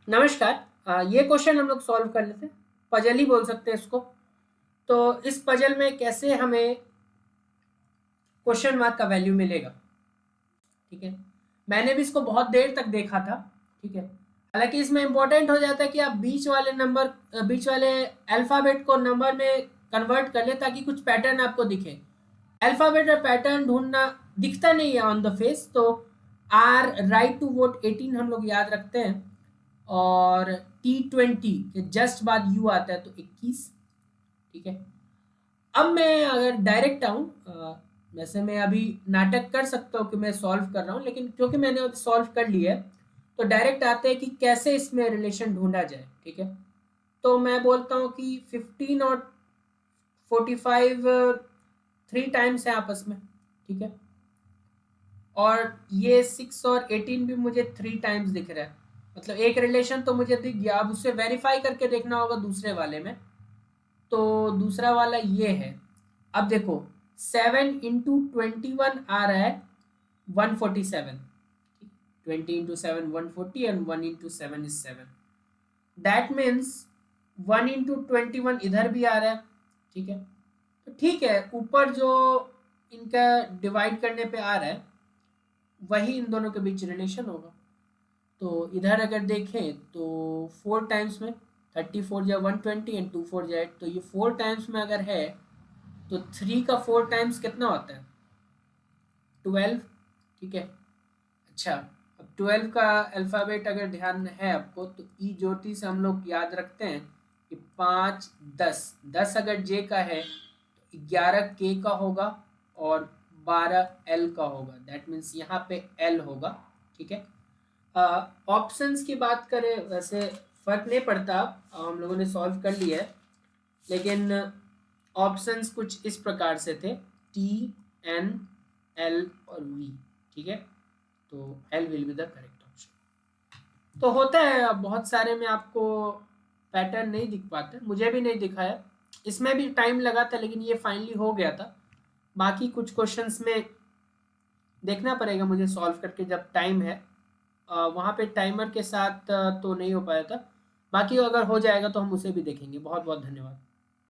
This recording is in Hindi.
नमस्कार। ये क्वेश्चन हम लोग सॉल्व कर लेते हैं। पजल ही बोल सकते हैं इसको। तो इस पजल में कैसे हमें क्वेश्चन मार्क का वैल्यू मिलेगा, ठीक है। मैंने भी इसको बहुत देर तक देखा था, ठीक है। हालांकि इसमें इंपॉर्टेंट हो जाता है कि आप बीच वाले अल्फाबेट को नंबर में कन्वर्ट कर ले ताकि कुछ पैटर्न आपको दिखे। अल्फाबेट और पैटर्न ढूंढना दिखता नहीं है ऑन द फेस। तो आर राइट टू वोट 18 हम लोग याद रखते हैं, और T20 के जस्ट बाद यू आता है तो 21, ठीक है। अब मैं अगर डायरेक्ट आऊँ, वैसे मैं अभी नाटक कर सकता हूँ कि मैं सॉल्व कर रहा हूँ, लेकिन क्योंकि मैंने अब सॉल्व कर लिया है तो डायरेक्ट आते हैं कि कैसे इसमें रिलेशन ढूंढा जाए, ठीक है। तो मैं बोलता हूँ कि 15 और 45 3 टाइम्स है आपस में, ठीक है। और ये 6 और 18 भी मुझे 3 टाइम्स दिख रहा है, मतलब एक रिलेशन तो मुझे दिख गया। अब उसे वेरीफाई करके देखना होगा दूसरे वाले में। तो दूसरा वाला ये है। अब देखो 7 × 21 आ रहा है 147। 20 × 7 140 एंड 1 × 7 इज 7। दैट मीन्स 1 × 21 इधर भी आ रहा है, ठीक है। तो ठीक है, ऊपर जो इनका डिवाइड करने पे आ रहा है वही इन दोनों के बीच रिलेशन होगा। तो इधर अगर देखें तो 4 टाइम्स में 34 या 120 एंड 2 4 या 8, तो ये 4 टाइम्स में अगर है तो 3 का 4 टाइम्स कितना होता है? 12, ठीक है। अच्छा, अब 12 का अल्फ़ाबेट अगर ध्यान है आपको तो ई ज्योति से हम लोग याद रखते हैं कि 5 10 10 अगर जे का है तो 11 के का होगा और 12 एल का होगा। दैट मीन्स यहाँ पे एल होगा, ठीक है। ऑप्शंस की बात करें, वैसे फर्क नहीं पड़ता, हम लोगों ने सॉल्व कर लिया है, लेकिन ऑप्शंस कुछ इस प्रकार से थे टी एन एल और वी, ठीक है। तो L will be the correct option. तो होता है, अब बहुत सारे में आपको पैटर्न नहीं दिख पाते, मुझे भी नहीं दिखा है। इसमें भी टाइम लगा था लेकिन ये फाइनली हो गया था। बाकी कुछ क्वेश्चंस में देखना पड़ेगा मुझे सॉल्व करके जब टाइम है। वहाँ पे टाइमर के साथ तो नहीं हो पाया था। बाकी अगर हो जाएगा तो हम उसे भी देखेंगे। बहुत बहुत धन्यवाद।